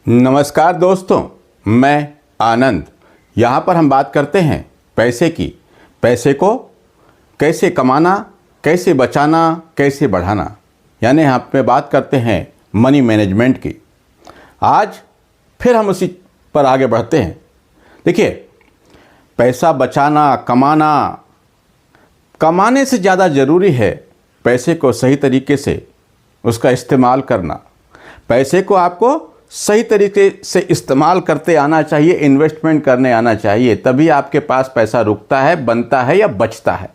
नमस्कार दोस्तों, मैं आनंद। यहाँ पर हम बात करते हैं पैसे की। पैसे को कैसे कमाना, कैसे बचाना, कैसे बढ़ाना, यानी यहाँ पे बात करते हैं मनी मैनेजमेंट की। आज फिर हम उसी पर आगे बढ़ते हैं। देखिए, पैसा बचाना, कमाने से ज़्यादा ज़रूरी है पैसे को सही तरीके से उसका इस्तेमाल करना। पैसे को आपको सही तरीके से इस्तेमाल करते आना चाहिए, इन्वेस्टमेंट करने आना चाहिए, तभी आपके पास पैसा रुकता है, बनता है या बचता है।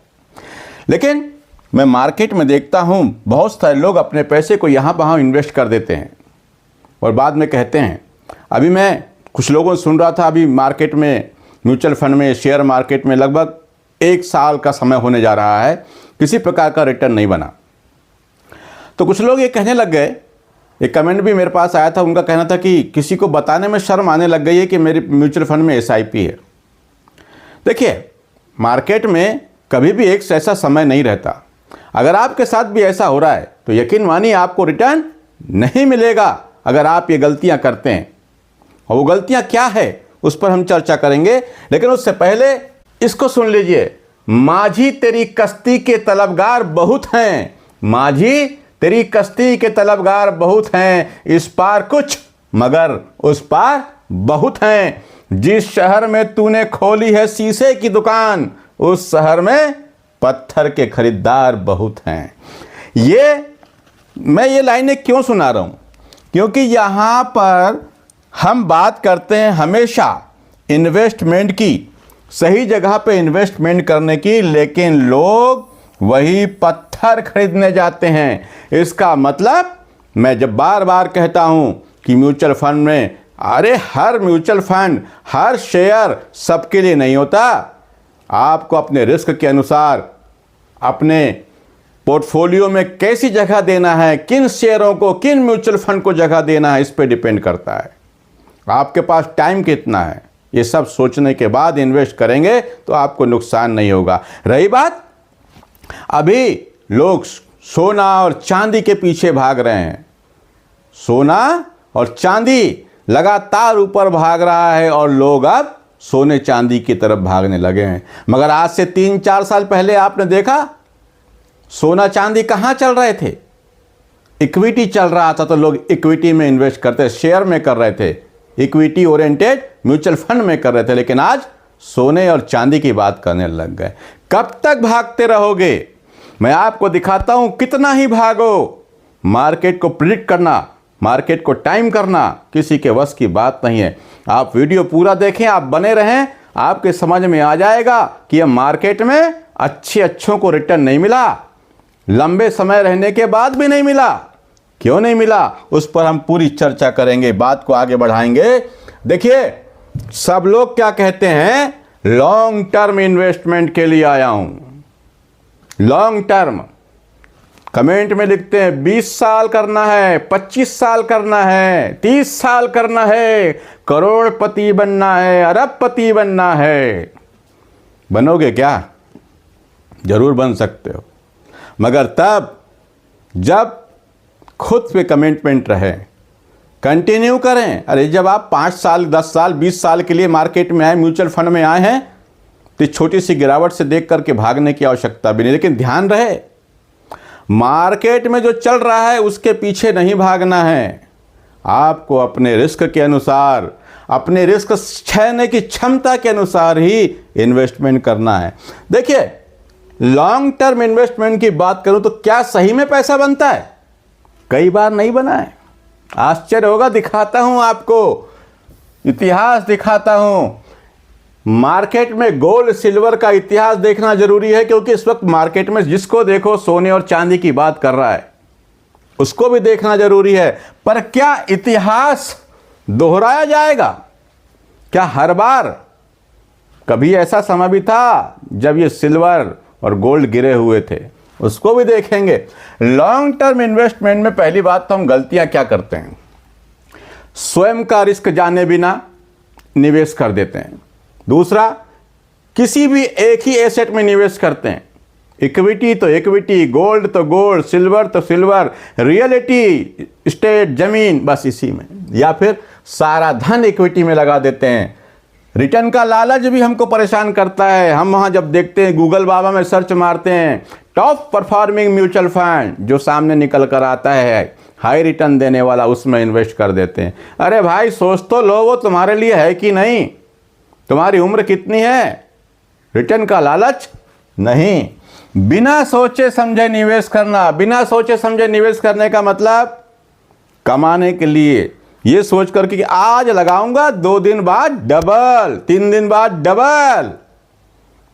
लेकिन मैं मार्केट में देखता हूँ बहुत सारे लोग अपने पैसे को यहाँ वहाँ इन्वेस्ट कर देते हैं और बाद में कहते हैं। अभी मैं कुछ लोगों से सुन रहा था, अभी मार्केट में म्यूचुअल फंड में, शेयर मार्केट में लगभग 1 साल का समय होने जा रहा है, किसी प्रकार का रिटर्न नहीं बना। तो कुछ लोग ये कहने लग गए, एक कमेंट भी मेरे पास आया था, उनका कहना था कि किसी को बताने में शर्म आने लग गई है कि मेरे म्यूचुअल फंड में SIP है। देखिए, मार्केट में कभी भी एक ऐसा समय नहीं रहता। अगर आपके साथ भी ऐसा हो रहा है तो यकीन मानिए आपको रिटर्न नहीं मिलेगा अगर आप ये गलतियां करते हैं। और वो गलतियां क्या है उस पर हम चर्चा करेंगे, लेकिन उससे पहले इसको सुन लीजिए। माझी तेरी कश्ती के तलबगार बहुत हैं, माझी तेरी कश्ती के तलबगार बहुत हैं, इस पार कुछ मगर उस पार बहुत हैं। जिस शहर में तूने खोली है शीशे की दुकान, उस शहर में पत्थर के खरीदार बहुत हैं। मैं ये लाइनें क्यों सुना रहा हूँ? क्योंकि यहाँ पर हम बात करते हैं हमेशा इन्वेस्टमेंट की, सही जगह पे इन्वेस्टमेंट करने की, लेकिन लोग वही पत्थर खरीदने जाते हैं। इसका मतलब मैं जब बार बार कहता हूं कि म्यूचुअल फंड में, अरे हर म्यूचुअल फंड, हर शेयर सबके लिए नहीं होता। आपको अपने रिस्क के अनुसार अपने पोर्टफोलियो में कैसी जगह देना है, किन शेयरों को, किन म्यूचुअल फंड को जगह देना है, इस पर डिपेंड करता है। आपके पास टाइम कितना है, ये सब सोचने के बाद इन्वेस्ट करेंगे तो आपको नुकसान नहीं होगा। रही बात, अभी लोग सोना और चांदी के पीछे भाग रहे हैं। सोना और चांदी लगातार ऊपर भाग रहा है और लोग अब सोने चांदी की तरफ भागने लगे हैं। मगर आज से 3-4 साल पहले आपने देखा सोना चांदी कहाँ चल रहे थे? इक्विटी चल रहा था तो लोग इक्विटी में इन्वेस्ट करते, शेयर में कर रहे थे, इक्विटी ओरिएंटेड म्यूचुअल फंड में कर रहे थे। लेकिन आज सोने और चांदी की बात करने लग गए। कब तक भागते रहोगे? मैं आपको दिखाता हूं कितना ही भागो। मार्केट को प्रिडिक्ट करना, मार्केट को टाइम करना किसी के वश की बात नहीं है। आप वीडियो पूरा देखें, आप बने रहें, आपके समझ में आ जाएगा कि यह मार्केट में अच्छों को रिटर्न नहीं मिला, लंबे समय रहने के बाद भी नहीं मिला। क्यों नहीं मिला उस पर हम पूरी चर्चा करेंगे, बात को आगे बढ़ाएंगे। देखिए, सब लोग क्या कहते हैं, लॉन्ग टर्म इन्वेस्टमेंट के लिए आया हूं। लॉन्ग टर्म कमेंट में लिखते हैं 20 साल करना है, 25 साल करना है, 30 साल करना है, करोड़पति बनना है, अरबपति बनना है। बनोगे क्या? जरूर बन सकते हो, मगर तब जब खुद पे कमिटमेंट रहे, कंटिन्यू करें। अरे जब आप 5 साल, 10 साल, 20 साल के लिए मार्केट में आए, म्यूचुअल फंड में आए हैं, तो छोटी सी गिरावट से देख करके भागने की आवश्यकता भी नहीं। लेकिन ध्यान रहे, मार्केट में जो चल रहा है उसके पीछे नहीं भागना है। आपको अपने रिस्क के अनुसार, अपने रिस्क सहने की क्षमता के अनुसार ही इन्वेस्टमेंट करना है। देखिए, लॉन्ग टर्म इन्वेस्टमेंट की बात करूं तो क्या सही में पैसा बनता है? कई बार नहीं बना है। आश्चर्य होगा, दिखाता हूं आपको, इतिहास दिखाता हूं। मार्केट में गोल्ड सिल्वर का इतिहास देखना जरूरी है, क्योंकि इस वक्त मार्केट में जिसको देखो सोने और चांदी की बात कर रहा है, उसको भी देखना जरूरी है। पर क्या इतिहास दोहराया जाएगा? क्या हर बार? कभी ऐसा समय भी था जब ये सिल्वर और गोल्ड गिरे हुए थे, उसको भी देखेंगे। लॉन्ग टर्म इन्वेस्टमेंट में पहली बात तो हम गलतियां क्या करते हैं, स्वयं का रिस्क जाने बिना निवेश कर देते हैं। दूसरा, किसी भी एक ही एसेट में निवेश करते हैं। इक्विटी तो इक्विटी, गोल्ड तो गोल्ड, सिल्वर तो सिल्वर, रियलिटी, स्टेट, जमीन, बस इसी में। या फिर सारा धन इक्विटी में लगा देते हैं। रिटर्न का लालच भी हमको परेशान करता है। हम वहाँ जब देखते हैं गूगल बाबा में सर्च मारते हैं टॉप परफॉर्मिंग म्यूचुअल फंड, जो सामने निकल कर आता है हाई रिटर्न देने वाला, उसमें इन्वेस्ट कर देते हैं। अरे भाई सोच तो लो वो तुम्हारे लिए है कि नहीं, तुम्हारी उम्र कितनी है? रिटर्न का लालच नहीं। बिना सोचे समझे निवेश करना। बिना सोचे समझे निवेश करने का मतलब कमाने के लिए ये सोच करके कि आज लगाऊंगा 2 दिन बाद डबल, 3 दिन बाद डबल।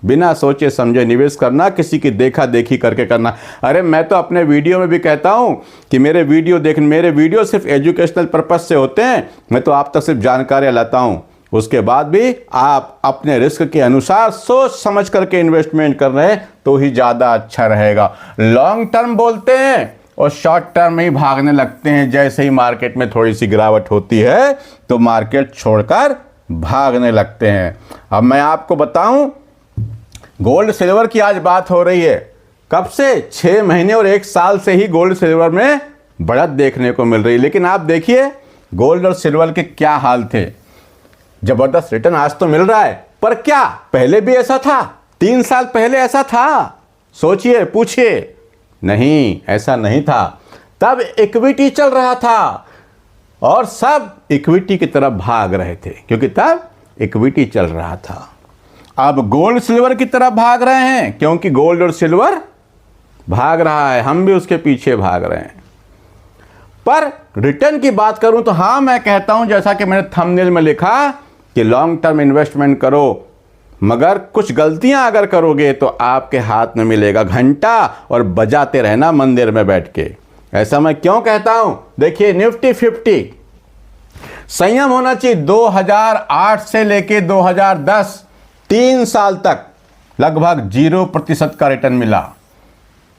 बिना सोचे समझे निवेश करना, किसी की देखा देखी करके करना। अरे मैं तो अपने वीडियो में भी कहता हूं कि मेरे वीडियो सिर्फ एजुकेशनल पर्पज से होते हैं। मैं तो आप तक सिर्फ जानकारियां लाता हूं, उसके बाद भी आप अपने रिस्क के अनुसार सोच समझ करके इन्वेस्टमेंट कर रहे हैं तो ही ज़्यादा अच्छा रहेगा। लॉन्ग टर्म बोलते हैं और शॉर्ट टर्म में ही भागने लगते हैं। जैसे ही मार्केट में थोड़ी सी गिरावट होती है तो मार्केट छोड़कर भागने लगते हैं। अब मैं आपको बताऊं, गोल्ड सिल्वर की आज बात हो रही है। कब से? 6 महीने और 1 साल से ही गोल्ड सिल्वर में बढ़त देखने को मिल रही है। लेकिन आप देखिए गोल्ड और सिल्वर के क्या हाल थे। जबरदस्त रिटर्न आज तो मिल रहा है, पर क्या पहले भी ऐसा था? 3 साल पहले ऐसा था? सोचिए, पूछिए। नहीं, ऐसा नहीं था। तब इक्विटी चल रहा था और सब इक्विटी की तरफ भाग रहे थे, क्योंकि तब इक्विटी चल रहा था। अब गोल्ड सिल्वर की तरफ भाग रहे हैं, क्योंकि गोल्ड और सिल्वर भाग रहा है, हम भी उसके पीछे भाग रहे हैं। पर रिटर्न की बात करूं तो हाँ, मैं कहता हूं जैसा कि मैंने थंबनेल में लिखा कि लॉन्ग टर्म इन्वेस्टमेंट करो, मगर कुछ गलतियां अगर करोगे तो आपके हाथ में मिलेगा घंटा और बजाते रहना मंदिर में बैठ के। ऐसा मैं क्यों कहता हूं? देखिए निफ्टी 50 संयम होना चाहिए। 2008 से लेके 2010 3 साल तक लगभग 0% का रिटर्न मिला।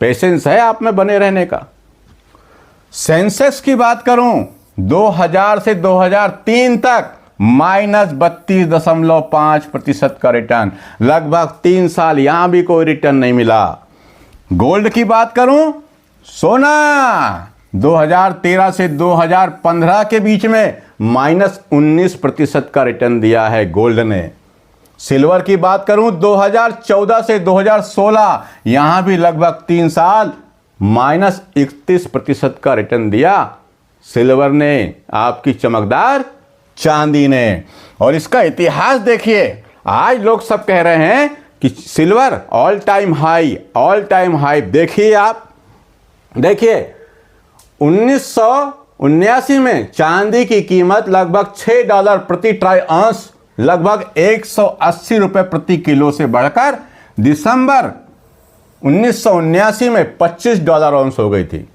पेशेंस है आप में बने रहने का। सेंसेक्स की बात करूं 2000 से 2003 तक -32.5% का रिटर्न, लगभग 3 साल यहां भी कोई रिटर्न नहीं मिला। गोल्ड की बात करूं, सोना 2013 से 2015 के बीच में -19% का रिटर्न दिया है गोल्ड ने। सिल्वर की बात करूं 2014 से 2016 यहां भी लगभग 3 साल -31% का रिटर्न दिया सिल्वर ने, आपकी चमकदार चांदी ने। और इसका इतिहास देखिए, आज लोग सब कह रहे हैं कि सिल्वर ऑल टाइम हाई। देखिए आप, देखिए 1979 में चांदी की कीमत लगभग $6 प्रति ट्राई आंस, लगभग 180 रुपए प्रति किलो से बढ़कर दिसंबर 1979 में $25 ऑंस हो गई थी।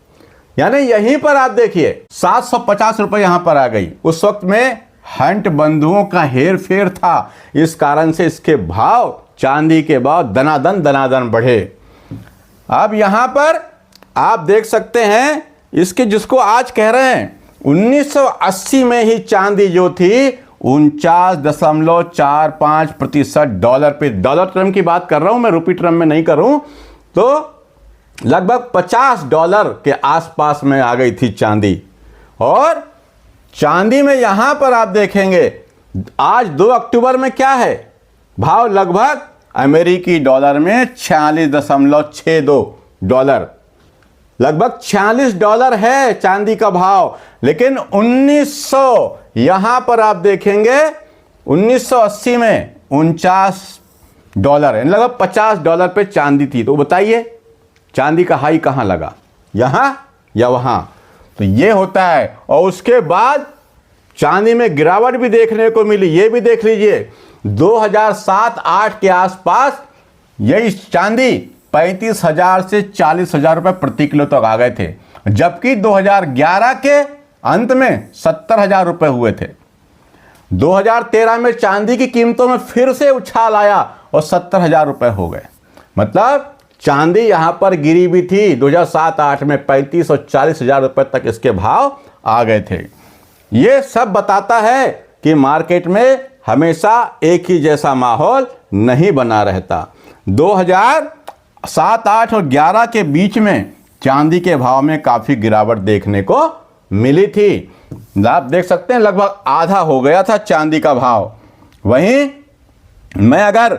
यानी यहीं पर आप देखिए 750 रुपए यहां पर आ गई। उस वक्त में हंट बंधुओं का हेर फेर था, इस कारण से इसके भाव, चांदी के भाव दनादन बढ़े। अब यहां पर आप देख सकते हैं इसके, जिसको आज कह रहे हैं 1980 में ही चांदी जो थी 49.45% डॉलर पे, डॉलर टर्म की बात कर रहा हूं मैं, रुपी टर्म में नहीं करूं, तो लगभग $50 के आसपास में आ गई थी चांदी। और चांदी में यहां पर आप देखेंगे आज 2 अक्टूबर में क्या है भाव, लगभग अमेरिकी डॉलर में $46.62, लगभग $46 है चांदी का भाव। लेकिन 1900 यहां पर आप देखेंगे 1980 में $49 है, लगभग $50 पे चांदी थी। तो बताइए चांदी का हाई कहां लगा, यहां या वहां? तो ये होता है। और उसके बाद चांदी में गिरावट भी देखने को मिली। ये भी देख लीजिए 2007-8 के आसपास यही चांदी 35,000 से 40,000 रुपए प्रति किलो तक आ गए थे, जबकि 2011 के अंत में 70,000 रुपए हुए थे। 2013 में चांदी की कीमतों में फिर से उछाल आया और 70,000 रुपए हो गए। मतलब चांदी यहां पर गिरी भी थी 2007-8 में 35 और 40,000 रुपए तक इसके भाव आ गए थे। ये सब बताता है कि मार्केट में हमेशा एक ही जैसा माहौल नहीं बना रहता। 2007, 8 और 11 के बीच में चांदी के भाव में काफ़ी गिरावट देखने को मिली थी। आप देख सकते हैं लगभग आधा हो गया था चांदी का भाव। वहीं मैं अगर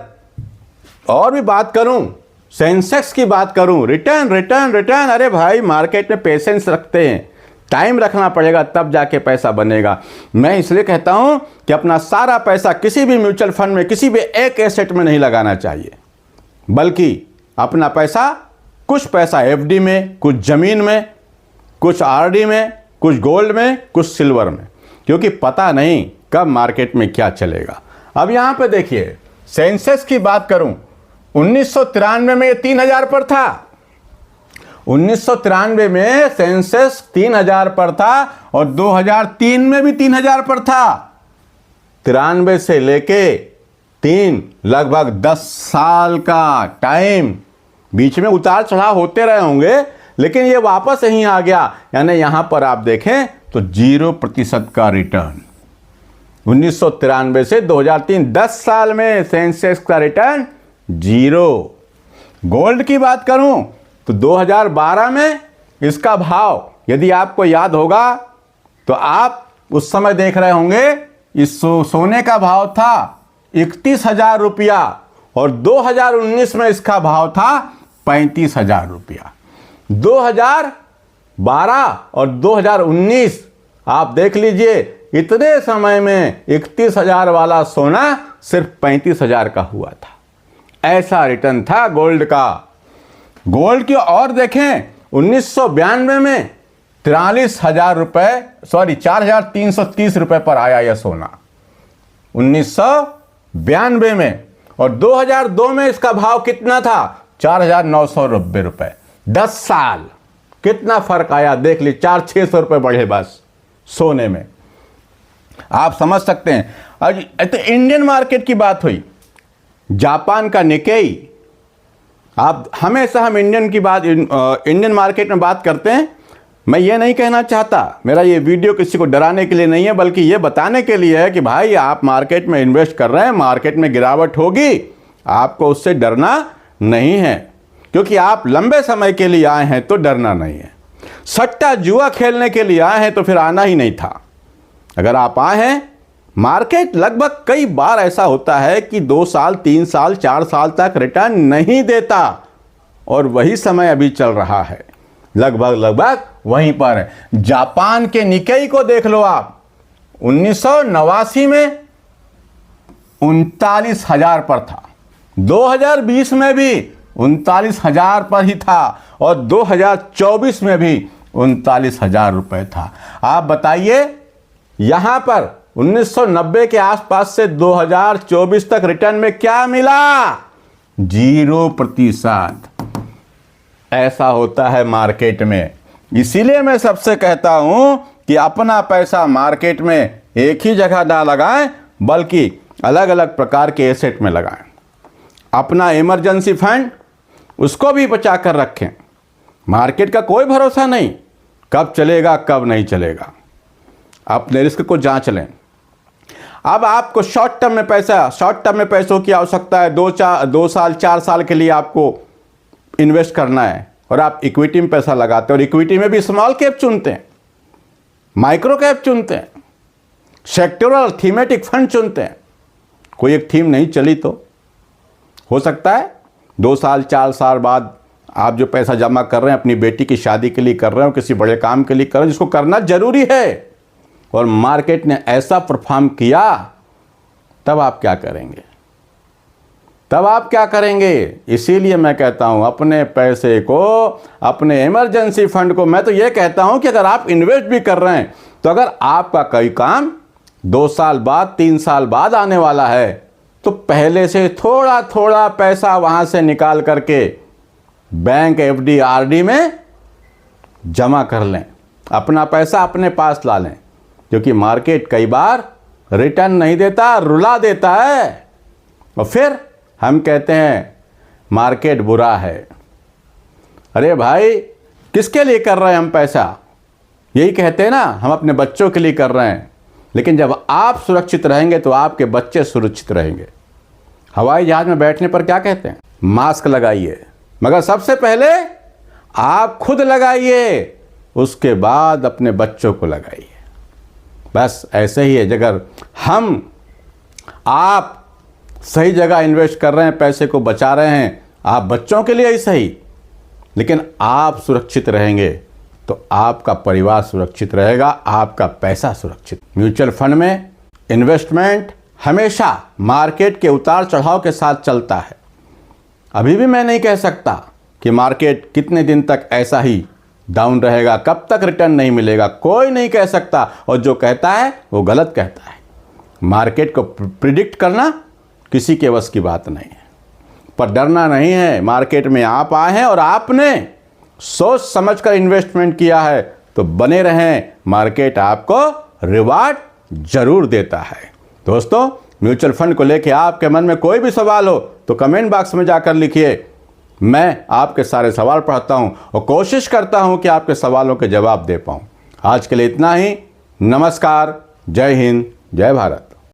और भी बात करूं, सेंसेक्स की बात करूं, रिटर्न रिटर्न रिटर्न, अरे भाई मार्केट में पेशेंस रखते हैं, टाइम रखना पड़ेगा तब जाके पैसा बनेगा। मैं इसलिए कहता हूं कि अपना सारा पैसा किसी भी म्यूचुअल फंड में, किसी भी एक एसेट में नहीं लगाना चाहिए, बल्कि अपना पैसा, कुछ पैसा एफडी में, कुछ ज़मीन में, कुछ आरडी में, कुछ गोल्ड में, कुछ सिल्वर में, क्योंकि पता नहीं कब मार्केट में क्या चलेगा। अब यहाँ पे देखिए, सेंसेक्स की बात करूं, 1993 में ये 3000 पर था। 1993 में सेंसेक्स 3000 पर था और 2003 में भी 3000 पर था। 93 से लेके 3 लगभग 10 साल का टाइम, बीच में उतार चढ़ाव होते रहे होंगे, लेकिन ये वापस यहीं आ गया। यानी यहां पर आप देखें तो 0% का रिटर्न 1993 से 2003, 10 साल में सेंसेक्स का रिटर्न 0। गोल्ड की बात करूं तो 2012 में इसका भाव, यदि आपको याद होगा तो आप उस समय देख रहे होंगे, इस सोने का भाव था 31,000 रुपया और 2019 में इसका भाव था 35,000 रुपया। 2012 और 2019 आप देख लीजिए, इतने समय में 31,000 वाला सोना सिर्फ 35,000 का हुआ था। ऐसा रिटर्न था गोल्ड का। गोल्ड की और देखें, 1992 में 43,000 रुपये, सॉरी 4,330 रुपये पर आया यह सोना 1992 में, और 2002 में इसका भाव कितना था? 4,990 रुपये। 10 साल कितना फर्क आया देख ली, 400-600 रुपये बढ़े बस सोने में। आप समझ सकते हैं। तो इंडियन मार्केट की बात हुई, जापान का निकेई, आप हमेशा हम इंडियन मार्केट में बात करते हैं। मैं ये नहीं कहना चाहता, मेरा ये वीडियो किसी को डराने के लिए नहीं है, बल्कि ये बताने के लिए है कि भाई आप मार्केट में इन्वेस्ट कर रहे हैं, मार्केट में गिरावट होगी, आपको उससे डरना नहीं है, क्योंकि आप लंबे समय के लिए आए हैं तो डरना नहीं है। सट्टा जुआ खेलने के लिए आए हैं तो फिर आना ही नहीं था। अगर आप आए हैं, मार्केट लगभग कई बार ऐसा होता है कि 2 साल 3 साल 4 साल तक रिटर्न नहीं देता, और वही समय अभी चल रहा है, लगभग वहीं पर है। जापान के निकेई को देख लो आप, 1989 में 39,000 पर था, 2020 में भी 39,000 पर ही था, और 2024 में भी 39,000 रुपये था। आप बताइए, यहां पर 1990 के आसपास से 2024 तक रिटर्न में क्या मिला? 0%। ऐसा होता है मार्केट में। इसीलिए मैं सबसे कहता हूं कि अपना पैसा मार्केट में एक ही जगह ना लगाएं, बल्कि अलग अलग प्रकार के एसेट में लगाएं। अपना इमरजेंसी फंड, उसको भी बचा कर रखें। मार्केट का कोई भरोसा नहीं, कब चलेगा कब नहीं चलेगा। अपने रिस्क को जांच लें। अब आपको शॉर्ट टर्म में पैसों की आवश्यकता है, 2 साल 4 साल के लिए आपको इन्वेस्ट करना है, और आप इक्विटी में पैसा लगाते हैं, और इक्विटी में भी स्मॉल कैप चुनते हैं, माइक्रो कैप चुनते हैं, सेक्टोरल थीमेटिक फंड चुनते हैं। कोई एक थीम नहीं चली तो हो सकता है 2 साल 4 साल बाद आप जो पैसा जमा कर रहे हैं अपनी बेटी की शादी के लिए कर रहे हो, किसी बड़े काम के लिए कर रहे हो, जिसको करना जरूरी है, और मार्केट ने ऐसा परफॉर्म किया, तब आप क्या करेंगे? तब आप क्या करेंगे? इसीलिए मैं कहता हूं, अपने पैसे को, अपने इमरजेंसी फंड को, मैं तो ये कहता हूं कि अगर आप इन्वेस्ट भी कर रहे हैं, तो अगर आपका कोई काम 2 साल बाद 3 साल बाद आने वाला है, तो पहले से थोड़ा थोड़ा पैसा वहां से निकाल करके बैंक, एफडी, आरडी में जमा कर लें। अपना पैसा अपने पास ला लें, क्योंकि मार्केट कई बार रिटर्न नहीं देता, रुला देता है, और फिर हम कहते हैं मार्केट बुरा है। अरे भाई, किसके लिए कर रहे हैं हम पैसा? यही कहते हैं ना, हम अपने बच्चों के लिए कर रहे हैं। लेकिन जब आप सुरक्षित रहेंगे तो आपके बच्चे सुरक्षित रहेंगे। हवाई जहाज में बैठने पर क्या कहते हैं? मास्क लगाइए, मगर सबसे पहले आप खुद लगाइए, उसके बाद अपने बच्चों को लगाइए। बस ऐसे ही है, अगर आप सही जगह इन्वेस्ट कर रहे हैं, पैसे को बचा रहे हैं, आप बच्चों के लिए ही सही, लेकिन आप सुरक्षित रहेंगे तो आपका परिवार सुरक्षित रहेगा, आपका पैसा सुरक्षित। म्यूचुअल फंड में इन्वेस्टमेंट हमेशा मार्केट के उतार चढ़ाव के साथ चलता है। अभी भी मैं नहीं कह सकता कि मार्केट कितने दिन तक ऐसा ही डाउन रहेगा, कब तक रिटर्न नहीं मिलेगा, कोई नहीं कह सकता, और जो कहता है वो गलत कहता है। मार्केट को प्रिडिक्ट करना किसी के वश की बात नहीं है, पर डरना नहीं है। मार्केट में आप आए हैं और आपने सोच समझकर इन्वेस्टमेंट किया है तो बने रहें, मार्केट आपको रिवार्ड जरूर देता है। दोस्तों, म्यूचुअल फंड को लेकर आपके मन में कोई भी सवाल हो तो कमेंट बॉक्स में जाकर लिखिए। मैं आपके सारे सवाल पढ़ता हूं और कोशिश करता हूं कि आपके सवालों के जवाब दे पाऊं। आज के लिए इतना ही। नमस्कार, जय हिंद, जय भारत।